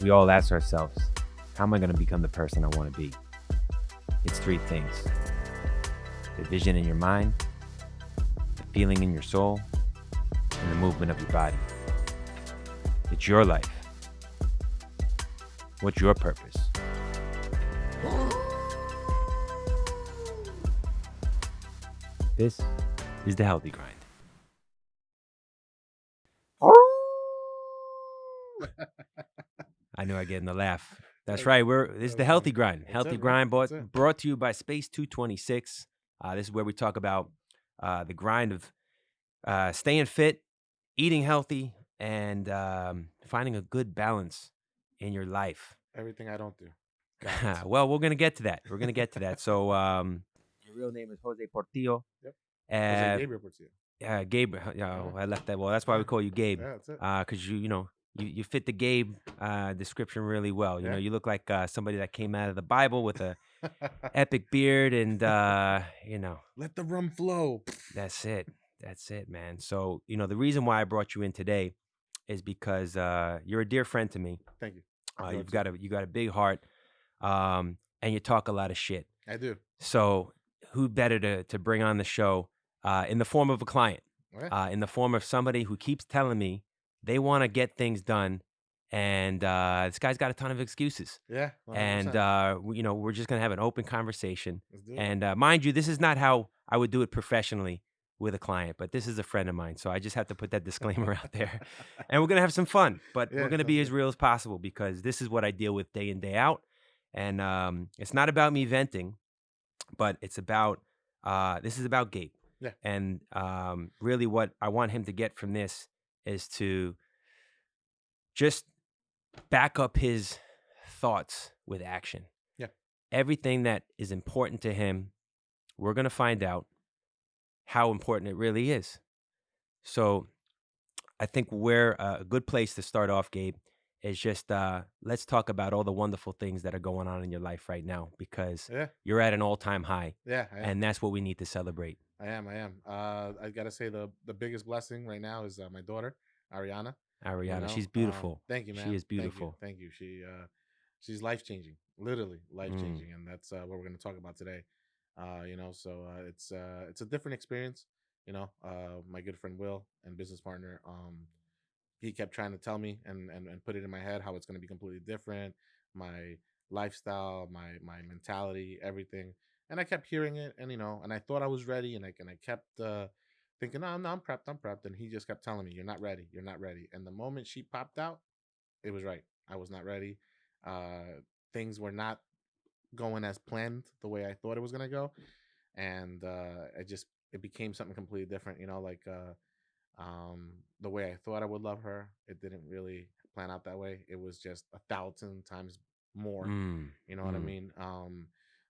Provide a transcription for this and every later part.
We all ask ourselves, how am I going to become the person I want to be? It's three things: the vision in your mind, the feeling in your soul, and the movement of your body. It's your life. What's your purpose? This is the healthy grind. I knew I'd get in the laugh. That's right. This is the healthy grind. Healthy grind brought to you by Space 226. This is where we talk about the grind of staying fit, eating healthy, and finding a good balance in your life. Everything I don't do. Well, we're gonna get to that. We're gonna get to that. So, your real name is Jose Portillo. Yep. Jose Uh, Gabriel Portillo. Gabe. I left that. Well, that's why we call you Gabe. Yeah, that's it. Because you fit the Gabe description really well. You know, you look like somebody that came out of the Bible with a epic beard, and let the rum flow. That's it. That's it, man. So, the reason why I brought you in today is because you're a dear friend to me. Thank you. You got a big heart, and you talk a lot of shit. I do. So, who better to bring on the show in the form of a client, in the form of somebody who keeps telling me they want to get things done, and this guy's got a ton of excuses. Yeah, 100%. And we're just gonna have an open conversation. Let's do it. And mind you, this is not how I would do it professionally with a client, but this is a friend of mine, so I just have to put that disclaimer out there. And we're gonna have some fun, but we're gonna be as real as possible because this is what I deal with day in, day out. And it's not about me venting, but it's about this is about Gabe. Yeah. And really, what I want him to get from this is to just back up his thoughts with action. Yeah. Everything that is important to him, we're going to find out how important it really is. So I think we're a good place to start off, Gabe, is just let's talk about all the wonderful things that are going on in your life right now, because you're at an all-time high. Yeah, I am. And that's what we need to celebrate. I am. I got to say the biggest blessing right now is my daughter, Ariana. She's beautiful. Thank you, man. She is beautiful. Thank you. She's life-changing, literally life-changing. And that's what we're going to talk about today. It's a different experience. My good friend Will and business partner, he kept trying to tell me and put it in my head how it's going to be completely different, my lifestyle, my mentality, everything. And I kept hearing it, and I thought I was ready, and I kept thinking, no, I'm prepped. And he just kept telling me, you're not ready. And the moment she popped out, it was right. I was not ready. Things were not going as planned the way I thought it was gonna go, and it became something completely different. The way I thought I would love her, it didn't really plan out that way. It was just 1,000 times more. You know what I mean?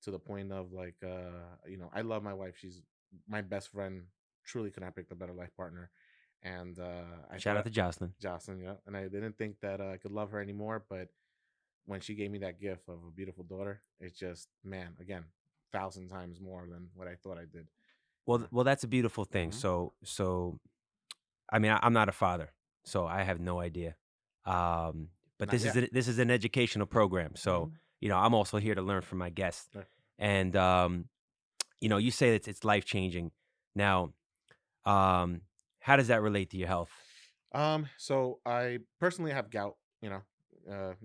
To the point of I love my wife. She's my best friend. Truly could not pick a better life partner. And Shout out to Jocelyn. Jocelyn, yeah. And I didn't think that I could love her anymore, but when she gave me that gift of a beautiful daughter, it's just, man, again, 1,000 times more than what I thought I did. Well, that's a beautiful thing. So, I mean, I'm not a father, so I have no idea. But this is an educational program, so I'm also here to learn from my guests. And you say that it's life changing. Now, how does that relate to your health? So I personally have gout. You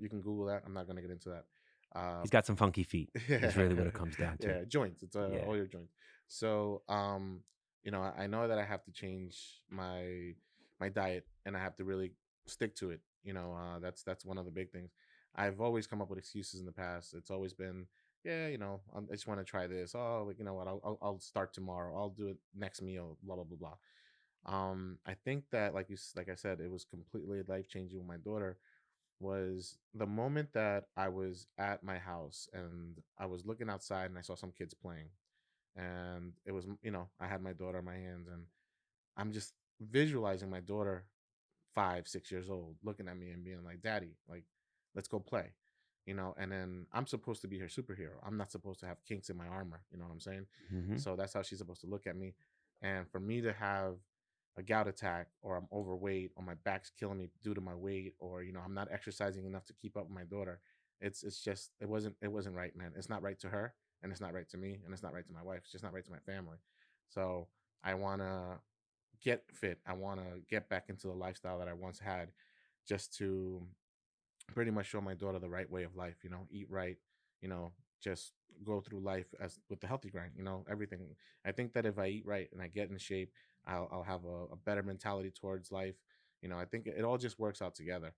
can Google that. I'm not gonna get into that. He's got some funky feet. Is really what it comes down to. Yeah, joints. It's all your joints. So I know that I have to change my diet, and I have to really stick to it. That's one of the big things. I've always come up with excuses in the past. It's always been, yeah, I just want to try this. Oh, like, you know what? I'll start tomorrow. I'll do it next meal. Blah blah blah blah. I think that like I said, it was completely life changing with my daughter. Was the moment that I was at my house and I was looking outside and I saw some kids playing, and it was, I had my daughter in my hands, and I'm just visualizing my daughter 5, 6 years old looking at me and being like, "Daddy, like, let's go play." And then I'm supposed to be her superhero. I'm not supposed to have kinks in my armor. You know what I'm saying? Mm-hmm. So that's how she's supposed to look at me. And for me to have a gout attack, or I'm overweight, or my back's killing me due to my weight, or I'm not exercising enough to keep up with my daughter. It's just it wasn't right, man. It's not right to her, and it's not right to me, and it's not right to my wife. It's just not right to my family. So I want to get fit. I want to get back into the lifestyle that I once had, just to pretty much show my daughter the right way of life. Eat right. You know, just go through life as with the healthy grind. Everything. I think that if I eat right and I get in shape, I'll have a better mentality towards life. I think it all just works out together.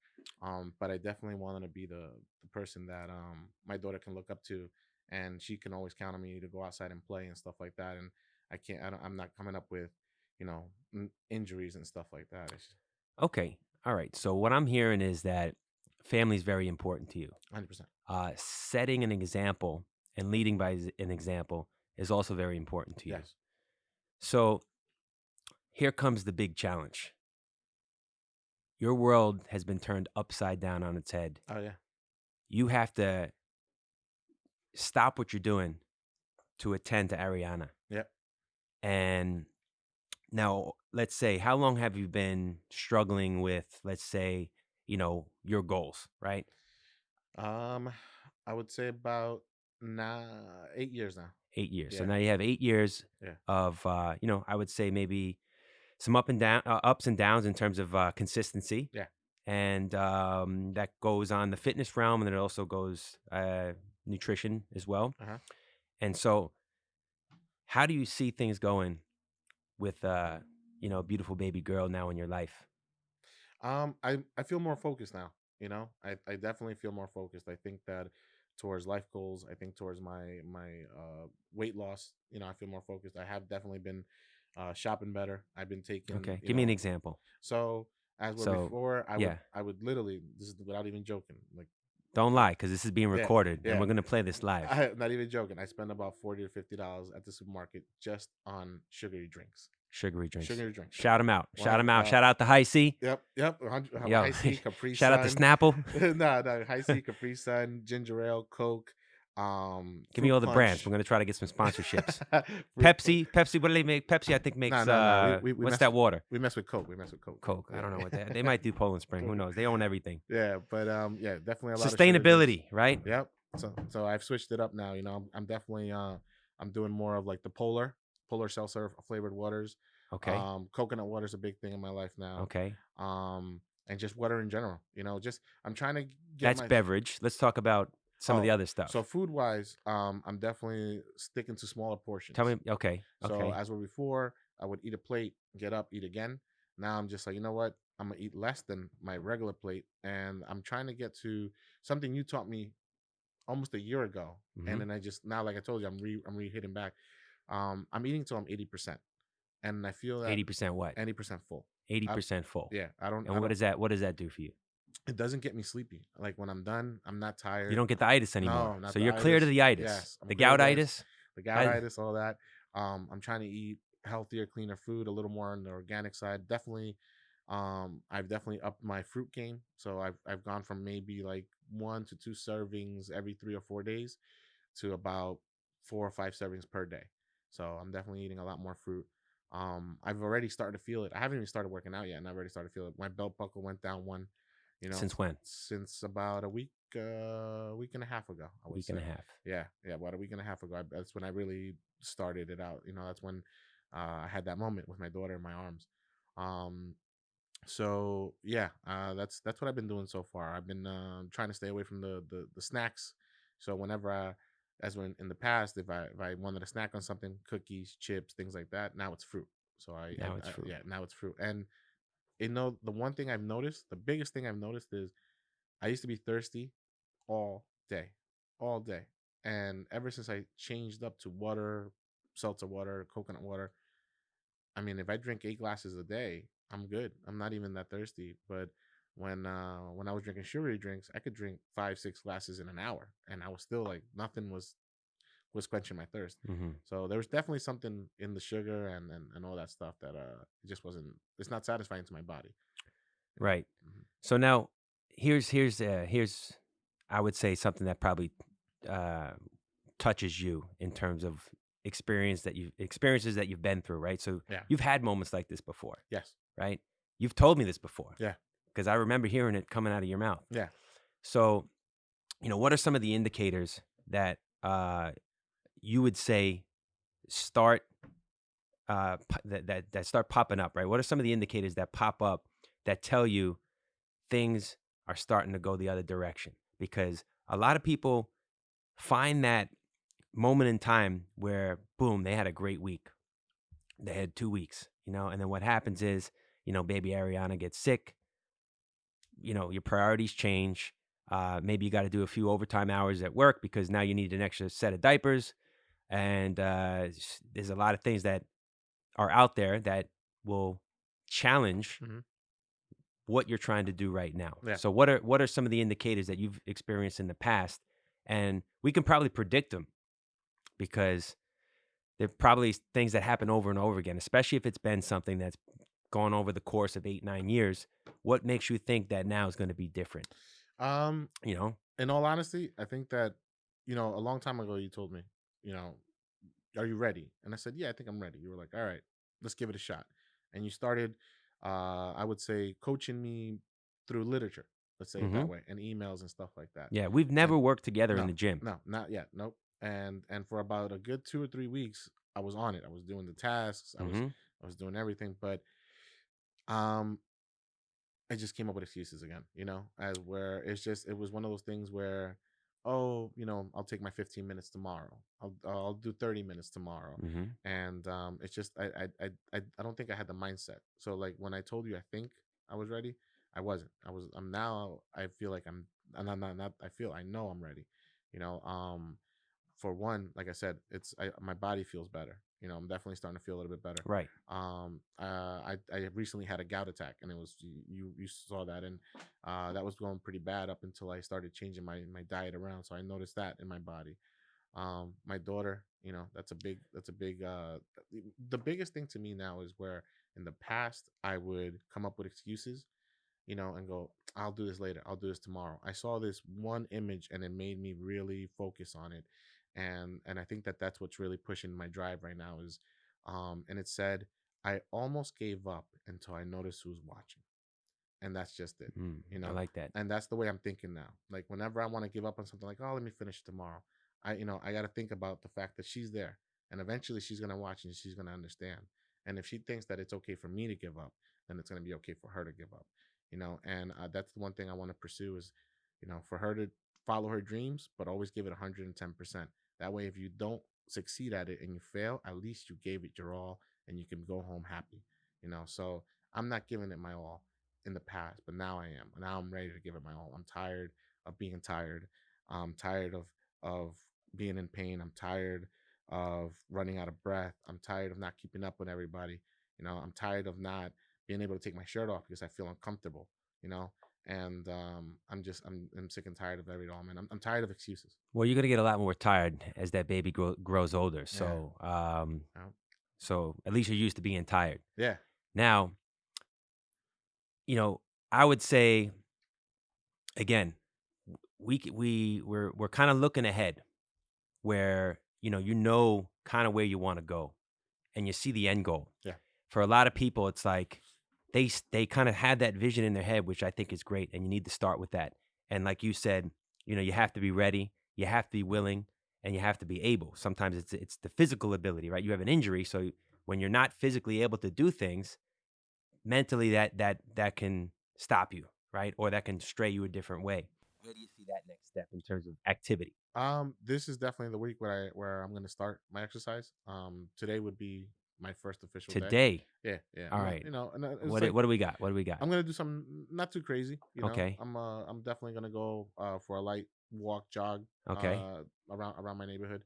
But I definitely want to be the person that my daughter can look up to, and she can always count on me to go outside and play and stuff like that. And I'm not coming up with injuries and stuff like that. It's Okay. All right. So what I'm hearing is that family is very important to you. 100%. Setting an example and leading by an example is also very important to you. Yes. So here comes the big challenge. Your world has been turned upside down on its head. Oh yeah. You have to stop what you're doing to attend to Ariana. Yep. And now, let's say, how long have you been struggling with, let's say, your goals, right? Um, I would say about now 8 years now. 8 years. So Yeah. now you have 8 years Yeah. of, I would say maybe some ups and downs in terms of consistency. Yeah. And that goes on the fitness realm, and then it also goes nutrition as well. Uh-huh. And so, how do you see things going with, a beautiful baby girl now in your life? I feel more focused now. I definitely feel more focused. I think that towards life goals, I think towards my weight loss, I feel more focused. I have definitely been shopping better. I've been taking, Okay, give me an example. so as where So, before, I would yeah, I would literally, this is without even joking, like, don't lie because this is being yeah, recorded, and yeah. we're gonna play this live. I'm not even joking. I spend about $40 to $50 at the supermarket just on sugary drinks. Sugary drinks. Sugary drinks. Shout them out. Shout them 100. out. Shout out to High C. Yep. Yep. 100, Yo, High C, Capri shout out to Sun. Snapple. No, High C, Capri Sun, ginger ale, Coke, Give me fruit all the brands. We're punch. gonna try to get some sponsorships. Fruit punch. Pepsi. What do they make? Pepsi, I think No, makes no, no. We what's mess that water? we mess with Coke. We mess with Coke. Coke. I don't know Yeah. what they might do. Poland Spring. Who knows? They own everything. Yeah, but yeah, definitely a lot of sugar drinks. Sustainability, right? Yep. So I've switched it up now. I'm definitely I'm doing more of like the polar seltzer flavored waters. Okay. Coconut water is a big thing in my life now. Okay. And just water in general. Just I'm trying to get That's my beverage. Let's talk about some of the oh. other So stuff. food wise, I'm definitely sticking to smaller Tell portions. me. Okay. So Okay. as were before, I would eat a plate, get up, eat again. Now I'm just like, you know what? I'm gonna eat less than my regular plate, and I'm trying to get to something you taught me almost a year ago. And Mm-hmm. then I just now, like I told you, I'm hitting back. I'm eating till I'm 80%, and I feel that 80% what? 80% full. Eighty I, percent full. yeah, I don't, And I don't. what does that do for you? It doesn't get me sleepy. Like when I'm done, I'm not You tired. don't get the itis No, anymore. not So the you're clear to itis. the itis. Yes, I'm The clear of this. goutitis. The That goutitis, all that. I'm trying to eat healthier, cleaner food, a little more on the organic side. Definitely, I've definitely upped my fruit game. So I've gone from maybe like 1 to 2 servings every 3 or 4 days to about 4 or 5 servings per day. So I'm definitely eating a lot more fruit. I've already started to feel it. I haven't even started working out yet, and I've already started to feel it. My belt buckle went down one, since when? since about week and a half ago, I would Week and say. a half. Yeah, yeah, about a week and a half ago. That's when I really started it out. That's when I had that moment with my daughter in my arms. Um, so yeah, that's what I've been doing so far. I've been trying to stay away from the snacks. So whenever as when in the past, if I wanted to snack on something, cookies, chips, things like that, now it's fruit. So Now it's fruit. yeah, now it's fruit. And the one thing I've noticed, the biggest thing I've noticed is I used to be thirsty all day, all day. And ever since I changed up to water, seltzer water, coconut water, I mean, if I drink 8 glasses a day, I'm good. I'm not even that thirsty. But when I was drinking sugary drinks, I could drink 5, 6 glasses in an hour, and I was still like nothing was quenching my thirst. Hmm. So there was definitely something in the sugar and all that stuff that it just wasn't. It's not satisfying to my body. Right. Mhm. So now, here's I would say something that probably uh, touches you in terms of experiences that you've been through, right? So Yeah. you've had moments like this before, Yes. right? You've told me this before Yeah. because I remember hearing it coming out of your mouth. Yeah. So, what are some of the indicators that you would say start that start popping up, right? What are some of the indicators that pop up that tell you things are starting to go the other direction? Because a lot of people find that moment in time where boom, they had a great week. They had 2 weeks, and then what happens is, baby Ariana gets sick, your priorities change. Maybe you got to do a few overtime hours at work because now you need an extra set of diapers. And there's a lot of things that are out there that will challenge Hmm. what you're trying to do right now. Yeah. So what are some of the indicators that you've experienced in the past? And we can probably predict them because they're probably things that happen over and over again, especially if it's been something that's gone over the course of 8, 9 years. What makes you think that now is going to be different? Um, You know? in all honesty, I think that, a long time ago you told me, you know, are you ready? And I said, yeah, I think I'm ready. You were like, all right, let's give it a shot. And you started, I would say, coaching me through literature, let's say it Hmm. that way, and emails and stuff like that. Yeah, we've And never worked together in no, the gym. no, not yet. Nope. And for about a good 2 or 3 weeks, I was on it. I was doing the tasks. I was Hmm. I was doing everything. But um I just came up with excuses again, as where it was one of those things where, oh, I'll take my 15 minutes tomorrow. I'll do 30 minutes tomorrow. Hmm. And it's just I don't think I had the mindset. So like when I told you I think I was ready, I wasn't. I'm now I feel like I'm not I feel I know I'm ready. You know, for one, like I said, my body feels better. I'm definitely starting to feel a little bit better. Right. I recently had a gout attack, and it was you saw that, and that was going pretty bad up until I started changing my diet around. So I noticed that in my body. My daughter, that's a big. The biggest thing to me now is where in the past I would come up with excuses, and go, I'll do this later. I'll do this tomorrow. I saw this one image and it made me really focus on it. And I think that that's what's really pushing my drive right now is, and it said, I almost gave up until I noticed who's watching. And that's just it, Mm, you I know. like that. And that's the way I'm thinking now. Like whenever I want to give up on something, like, oh, let me finish tomorrow. I got to think about the fact that she's there, and eventually she's gonna watch and she's gonna understand. And if she thinks that it's okay for me to give up, then it's gonna be okay for her to give up. And that's the one thing I want to pursue is, for her to follow her dreams, but always give it 110%. That way, if you don't succeed at it and you fail, at least you gave it your all and you can go home happy. So I'm not giving it my all in the past, but now I am. Now I'm ready to give it my all. I'm tired of being tired. I'm tired of being in pain. I'm tired of running out of breath. I'm tired of not keeping up with everybody. I'm tired of not being able to take my shirt off because I feel uncomfortable. You know, and I'm sick and tired of it all, man. I'm tired of excuses. Well, you're gonna get a lot more tired as that baby grows older. Yeah, yeah, So at least you're used to being tired. yeah, Now, you know, I would say again, we're kind of looking ahead where kind of where you want to go and you see the end goal. yeah. For a lot of people, it's like they kind of had that vision in their head, which I think is great, and you need to start with that. And like you said, you have to be ready, you have to be willing, and you have to be able. Sometimes it's the physical ability, right? You have an injury, so when you're not physically able to do things, mentally that can stop you, right? Or that can stray you a different way. Where do you see that next step in terms of activity? This is definitely the week where I'm gonna start my exercise. Today would be my first official day. Today. Yeah, yeah. All right. And it's like What do we got? What do we got? I'm gonna do something not too crazy. Okay. I'm definitely gonna go for a light walk, jog Okay. around my neighborhood.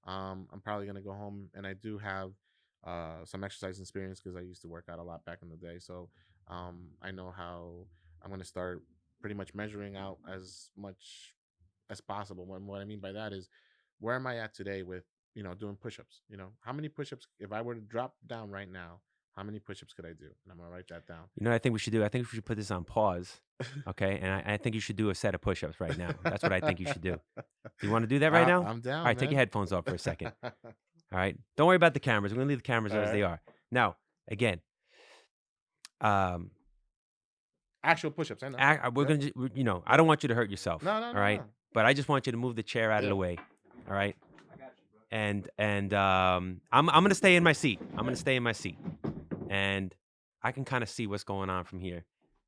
I'm probably gonna go home, and I do have some exercise experience because I used to work out a lot back in the day. So I know how I'm gonna start pretty much measuring out as much as possible. What I mean by that is, where am I at today with doing push-ups? How many push-ups, if I were to drop down right now, how many push-ups could I do? And I'm gonna write that down. You know what I think we should do? I think we should put this on pause. Okay. And I think you should do a set of push ups right now. That's what I think you should do. Do you want to do that right now? All I'm down, right. Take your man. headphones off for a second. All right. Don't worry about the cameras. We're gonna leave the cameras All as they right. are. Now, again, um, Actual push-ups. I know. we're Yeah. gonna, I don't want you to hurt yourself. No, no, All no, right. no. But I just want you to move the chair out of Yeah. the way. All right. And I'm gonna stay in my seat. I'm gonna stay in my seat, and I can kind of see what's going on from here.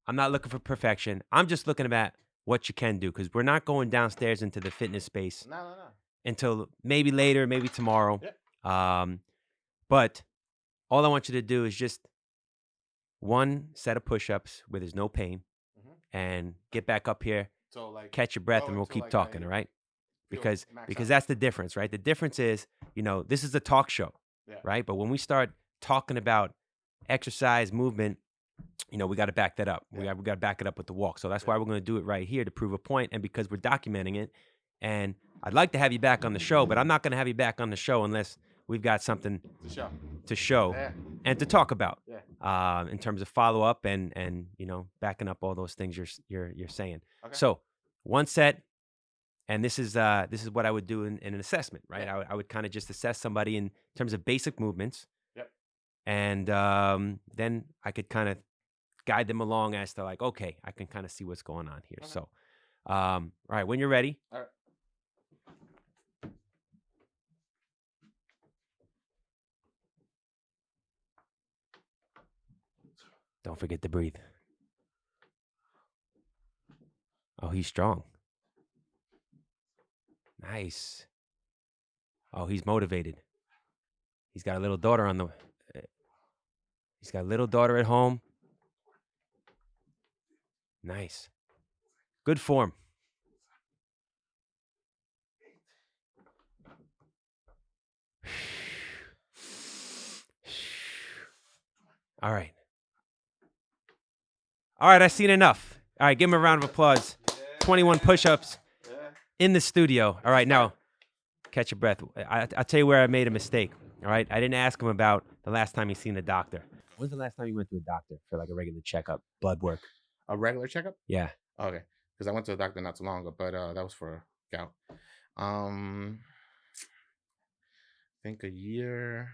I'm not looking for perfection. I'm just looking at what you can do because we're not going downstairs into the fitness space No, no, no. until maybe later, maybe tomorrow. Yeah. Um, but all I want you to do is just one set of push-ups where there's no pain, Hmm. and get back up here, So like catch your breath, go and we'll until keep like talking. I All right? feel max Because out. that's the difference, right? The difference is, this is a talk show, Yeah. right? But when we start talking about exercise, movement, we got to back that up. Yeah. We got to back it up with the walk. So that's Yeah. why we're going to do it right here to prove a point, and because we're documenting it. And I'd like to have you back on the show, but I'm not going to have you back on the show unless we've got something The show. to show Yeah. and to talk about, Yeah. in terms of follow up and backing up all those things you're saying. Okay. So one set, and this is what I would do in an assessment, right? Yeah. I would kind of just assess somebody in terms of basic movements, Yep. and then I could kind of guide them along as to like, okay, I can kind of see what's going on here. Okay. So, all right, when you're ready. All right. Don't forget to breathe. Oh, he's strong. Nice. Oh, he's motivated. He's got a little daughter he's got a little daughter at home. Nice. Good form. All right. All right, I've seen enough. All right, give him a round of applause. 21 push-ups in the studio. All right, now, catch your breath. I'll tell you where I made a mistake. All right, I didn't ask him about the last time he's seen a doctor. When's the last time you went to a doctor for like a regular checkup, blood work? A regular checkup? Yeah. Okay. Because I went to the doctor not too long ago, but that was for gout. I think a year.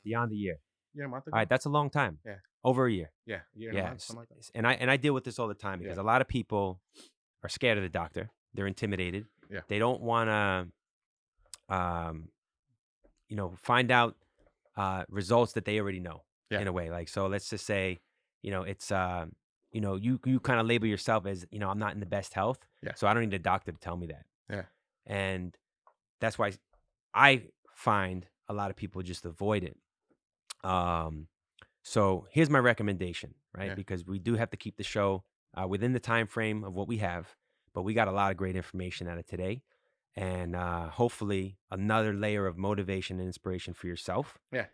Beyond a year. Yeah, a month ago. All right, that's a long time. Yeah. Over a year. Yeah, a year and a month, something like that. And I deal with this all the time because a lot of people are scared of the doctor. They're intimidated. Yeah. They don't want to, find out results that they already know. Yeah. In a way. Like, so let's just say, it's, you kind of label yourself as, I'm not in the best health. Yeah. So I don't need a doctor to tell me that. Yeah. And that's why I find a lot of people just avoid it. So here's my recommendation, right? Yeah. Because we do have to keep the show within the time frame of what we have, but we got a lot of great information out of today, and hopefully another layer of motivation and inspiration for yourself. Yeah.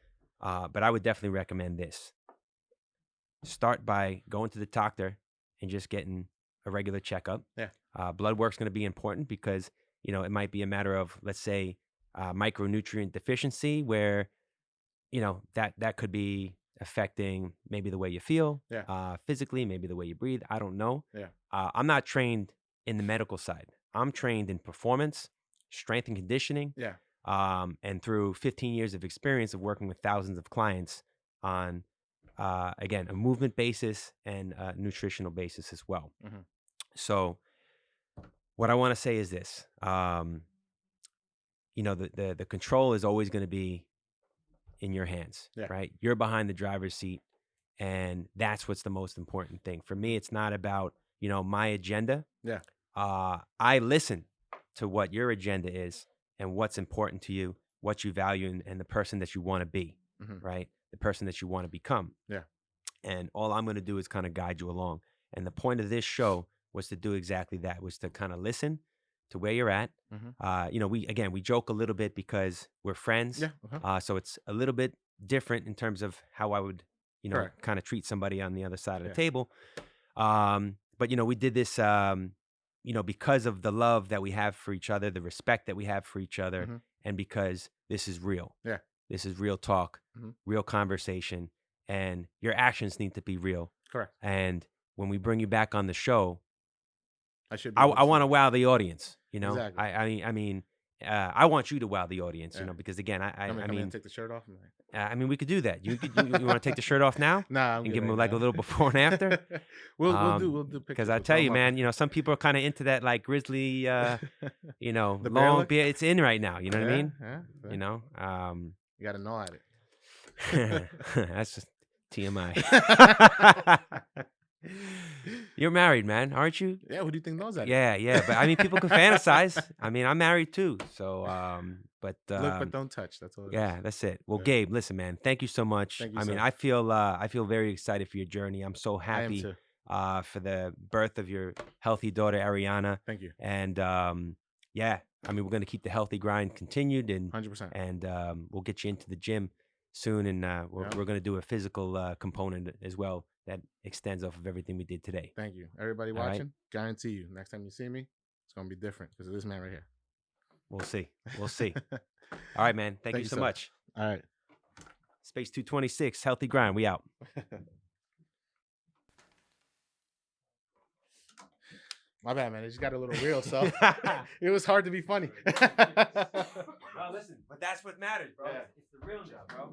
But I would definitely recommend this. Start by going to the doctor and just getting a regular checkup. Yeah. Blood work's going to be important because, it might be a matter of, let's say, micronutrient deficiency where, that could be affecting maybe the way you feel, physically, maybe the way you breathe. I don't know. Yeah. I'm not trained in the medical side. I'm trained in performance, strength and conditioning. Yeah. And through 15 years of experience of working with thousands of clients on, again, a movement basis and a nutritional basis as well. Mm-hmm. So what I want to say is this, the control is always going to be in your hands, right? You're behind the driver's seat, and that's what's the most important thing. For me, it's not about, my agenda. Yeah. I listen to what your agenda is and what's important to you, what you value, and the person that you want to be, right? The person that you want to become. Yeah. And all I'm going to do is kind of guide you along. And the point of this show was to do exactly that, was to kind of listen to where you're at. We joke a little bit because we're friends. Yeah. So it's a little bit different in terms of how I would, kind of treat somebody on the other side of the table. But we did this, because of the love that we have for each other, the respect that we have for each other, and because this is real. Yeah. This is real talk, real conversation, and your actions need to be real. Correct. And when we bring you back on the show, I should. I want to wow the audience. Exactly. I mean, I want you to wow the audience, Yeah. because again, Come in, I come in and mean, take the shirt off. I'm like, we could do that. You want to take the shirt off now nah, I'm and good give them right like a now. little before and after? We'll do Because pictures. I We'll tell throw you, them up. man, some people are kind of into that like grizzly, The bear long look. beard. It's in right now. You know what I Yeah, mean? yeah. You know, You got to know at it. that's just TMI. You're married, man, aren't you? Yeah, who do you think knows at it? Yeah, yeah. But I mean, people can fantasize. I mean, I'm married too. So, Look, but don't touch. That's all it is. yeah, that's it. Well, Yeah. Gabe, listen, man, thank you so much. Thank you, I mean, sir. I feel very excited for your journey. I'm so I am happy too. for the birth of your healthy daughter Ariana. Thank you. And yeah, I mean, we're gonna keep the healthy grind continued, 100%. and we'll get you into the gym soon, and we're gonna do a physical component as well that extends off of everything we did today. Thank you. Everybody All right. watching, guarantee you, next time you see me, it's going to be different because of this man right here. We'll see. We'll see. All right, man. Thank you so sir. much. All right. Space 226, healthy grind. We out. My bad, man. It just got a little real, so it was hard to be funny. No, listen, but that's what matters, bro. Yeah. It's the real job, bro.